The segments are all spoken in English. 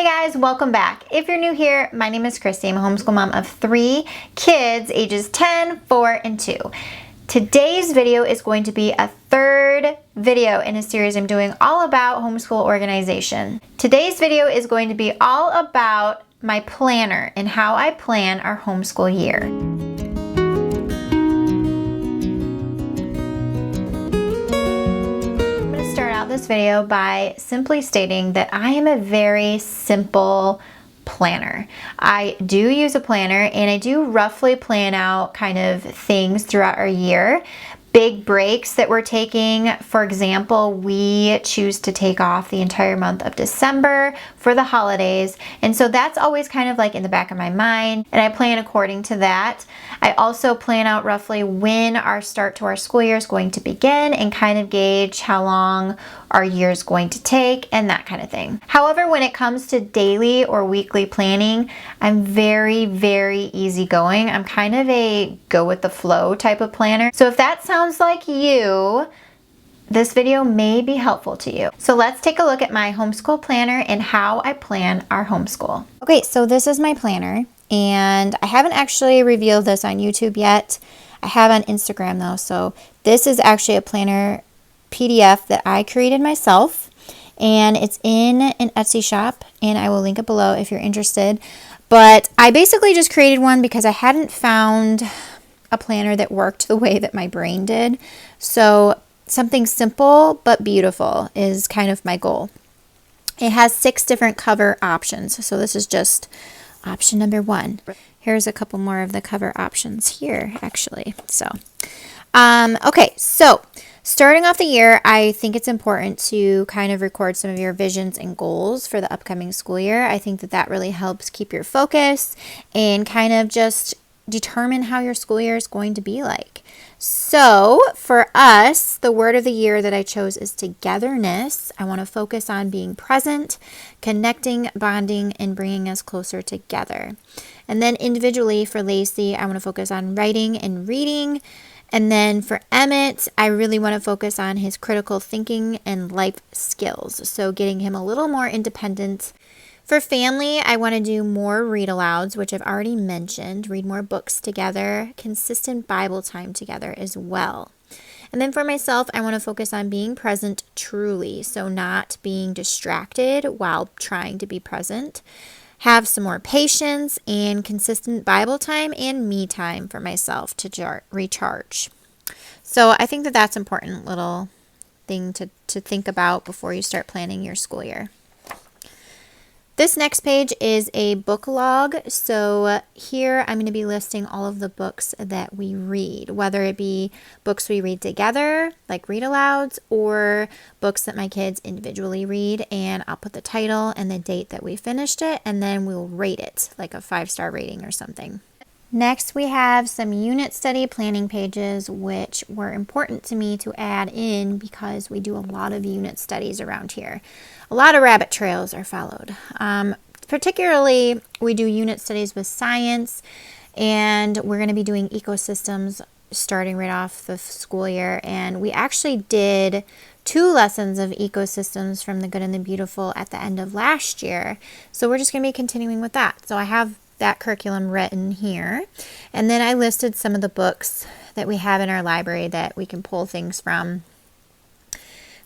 guys, welcome back. If you're new here, my name is Christy. I'm a homeschool mom of 3 kids, ages 10, 4, and 2. Today's video is going to be a third video in a series I'm doing all about homeschool organization. Today's video is going to be all about my planner and how I plan our homeschool year. This video by simply stating that I am a very simple planner. I do use a planner and I do roughly plan out kind of things throughout our year. Big breaks that we're taking. For example, we choose to take off the entire month of December for the holidays. And so that's always kind of like in the back of my mind, and I plan according to that. I also plan out roughly when our start to our school year is going to begin and kind of gauge how long our year is going to take and that kind of thing. However, when it comes to daily or weekly planning, I'm very, very easygoing. I'm kind of a go with the flow type of planner. So if that sounds like you, this video may be helpful to you. So let's take a look at my homeschool planner and how I plan our homeschool. Okay, so this is my planner, and I haven't actually revealed this on YouTube yet. I have on Instagram though, so this is actually a planner PDF that I created myself, and it's in an Etsy shop, and I will link it below if you're interested. But I basically just created one because I hadn't found a planner that worked the way that my brain did. So something simple but beautiful is kind of my goal. It has 6 different cover options. So this is just option number 1. Here's a couple more of the cover options here, actually. So, okay, so starting off the year, I think it's important to kind of record some of your visions and goals for the upcoming school year. I think that that really helps keep your focus and kind of just determine how your school year is going to be like. So for us, the word of the year that I chose is togetherness. I want to focus on being present, connecting, bonding, and bringing us closer together. And then individually for Lacey, I want to focus on writing and reading. And then for Emmett, I really want to focus on his critical thinking and life skills. So getting him a little more independent. For family, I want to do more read alouds, which I've already mentioned, read more books together, consistent Bible time together as well. And then for myself, I want to focus on being present truly, so not being distracted while trying to be present. Have some more patience and consistent Bible time and me time for myself to recharge. So I think that that's an important little thing to think about before you start planning your school year. This next page is a book log. So here I'm going to be listing all of the books that we read, whether it be books we read together, like read alouds, or books that my kids individually read. And I'll put the title and the date that we finished it, and then we'll rate it, like a 5-star rating or something. Next, we have some unit study planning pages, which were important to me to add in because we do a lot of unit studies around here. A lot of rabbit trails are followed. Particularly, we do unit studies with science, and we're going to be doing ecosystems starting right off the school year. And we actually did 2 lessons of ecosystems from the Good and the Beautiful at the end of last year. So we're just going to be continuing with that. So I have that curriculum written here. And then I listed some of the books that we have in our library that we can pull things from.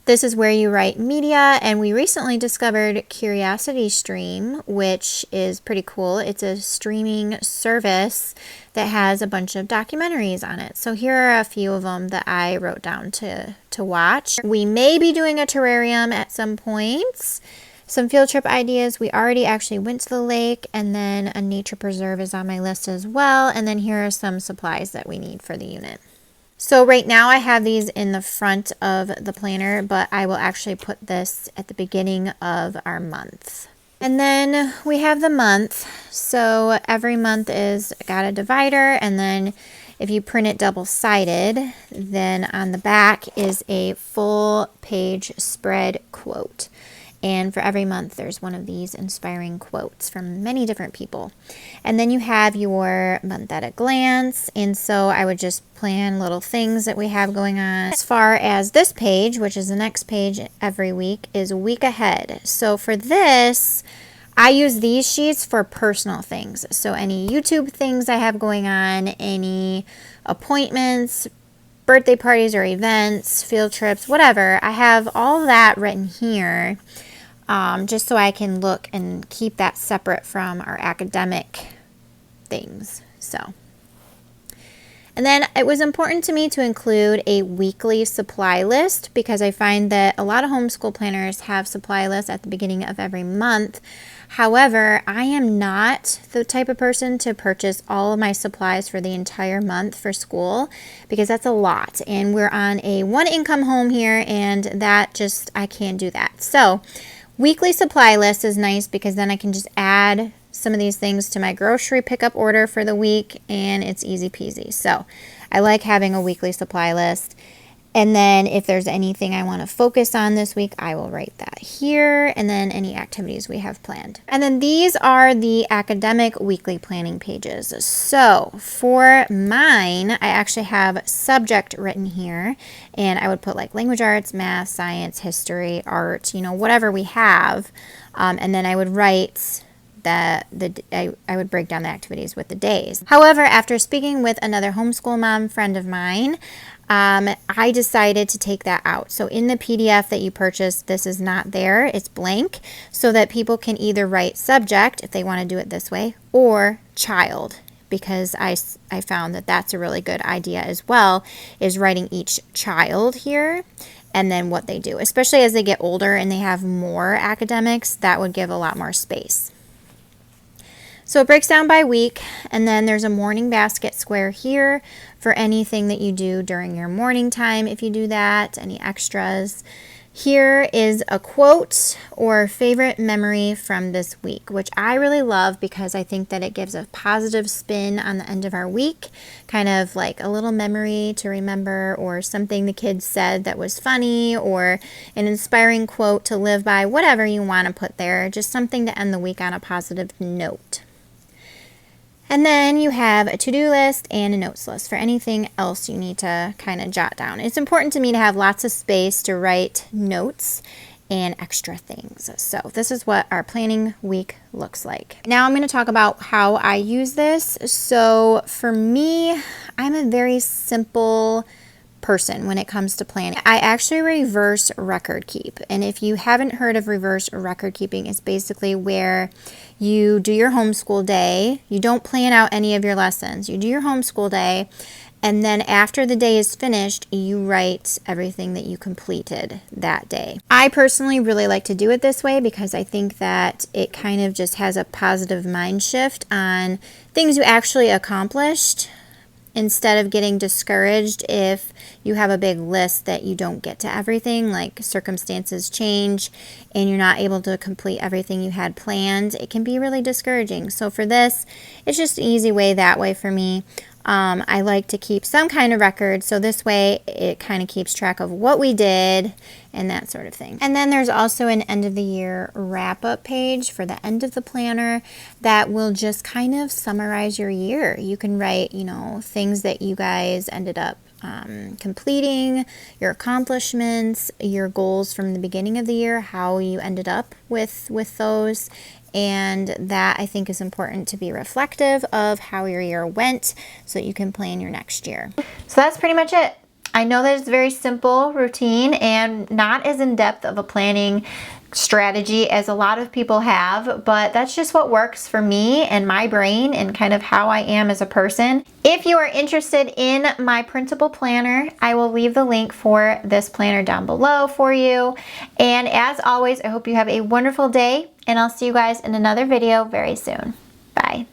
This is Where You Write Media, and we recently discovered Curiosity Stream, which is pretty cool. It's a streaming service that has a bunch of documentaries on it. So here are a few of them that I wrote down to watch. We may be doing a terrarium at some points. Some field trip ideas. We already actually went to the lake, and then a nature preserve is on my list as well. And then here are some supplies that we need for the unit. So right now I have these in the front of the planner, but I will actually put this at the beginning of our month. And then we have the month. So every month is got a divider, and then if you print it double-sided, then on the back is a full page spread quote. And for every month, there's one of these inspiring quotes from many different people. And then you have your month at a glance. And so I would just plan little things that we have going on. As far as this page, which is the next page every week, is a week ahead. So for this, I use these sheets for personal things. So any YouTube things I have going on, any appointments, birthday parties or events, field trips, whatever. I have all that written here just so I can look and keep that separate from our academic things. So, and then it was important to me to include a weekly supply list because I find that a lot of homeschool planners have supply lists at the beginning of every month. However, I am not the type of person to purchase all of my supplies for the entire month for school because that's a lot. And we're on a one income home here and that just, I can't do that. So weekly supply list is nice because then I can just add some of these things to my grocery pickup order for the week and it's easy peasy. So I like having a weekly supply list. And then if there's anything I want to focus on this week, I will write that here, and then any activities we have planned. And then these are the academic weekly planning pages. So for mine, I actually have subject written here, and I would put like language arts, math, science, history, art, you know, whatever we have. And then I would write that I would break down the activities with the days. However, after speaking with another homeschool mom friend of mine, I decided to take that out. So in the PDF that you purchased, this is not there. It's blank so that people can either write subject if they want to do it this way or child, because I found that that's a really good idea as well, is writing each child here and then what they do, especially as they get older and they have more academics. That would give a lot more space. So it breaks down by week, and then there's a morning basket square here for anything that you do during your morning time, if you do that, any extras. Here is a quote or favorite memory from this week, which I really love because I think that it gives a positive spin on the end of our week, kind of like a little memory to remember or something the kids said that was funny or an inspiring quote to live by, whatever you want to put there, just something to end the week on a positive note. And then you have a to-do list and a notes list for anything else you need to kind of jot down. It's important to me to have lots of space to write notes and extra things. So this is what our planning week looks like. Now I'm going to talk about how I use this. So for me, I'm a very simple person when it comes to planning. I actually reverse record keep. And if you haven't heard of reverse record keeping, it's basically where you do your homeschool day. You don't plan out any of your lessons. You do your homeschool day, and then after the day is finished, you write everything that you completed that day. I personally really like to do it this way because I think that it kind of just has a positive mind shift on things you actually accomplished, instead of getting discouraged if you have a big list that you don't get to everything, like circumstances change and you're not able to complete everything you had planned. It can be really discouraging. So for this, it's just an easy way that way for me. I like to keep some kind of record, so this way it kind of keeps track of what we did and that sort of thing. And then there's also an end of the year wrap-up page for the end of the planner that will just kind of summarize your year. You can write, you know, things that you guys ended up completing, your accomplishments, your goals from the beginning of the year, how you ended up with those. And that I think is important to be reflective of how your year went so that you can plan your next year. So that's pretty much it. I know that it's a very simple routine and not as in-depth of a planning strategy as a lot of people have, but that's just what works for me and my brain and kind of how I am as a person. If you are interested in my printable planner, I will leave the link for this planner down below for you. And as always, I hope you have a wonderful day, and I'll see you guys in another video very soon. Bye.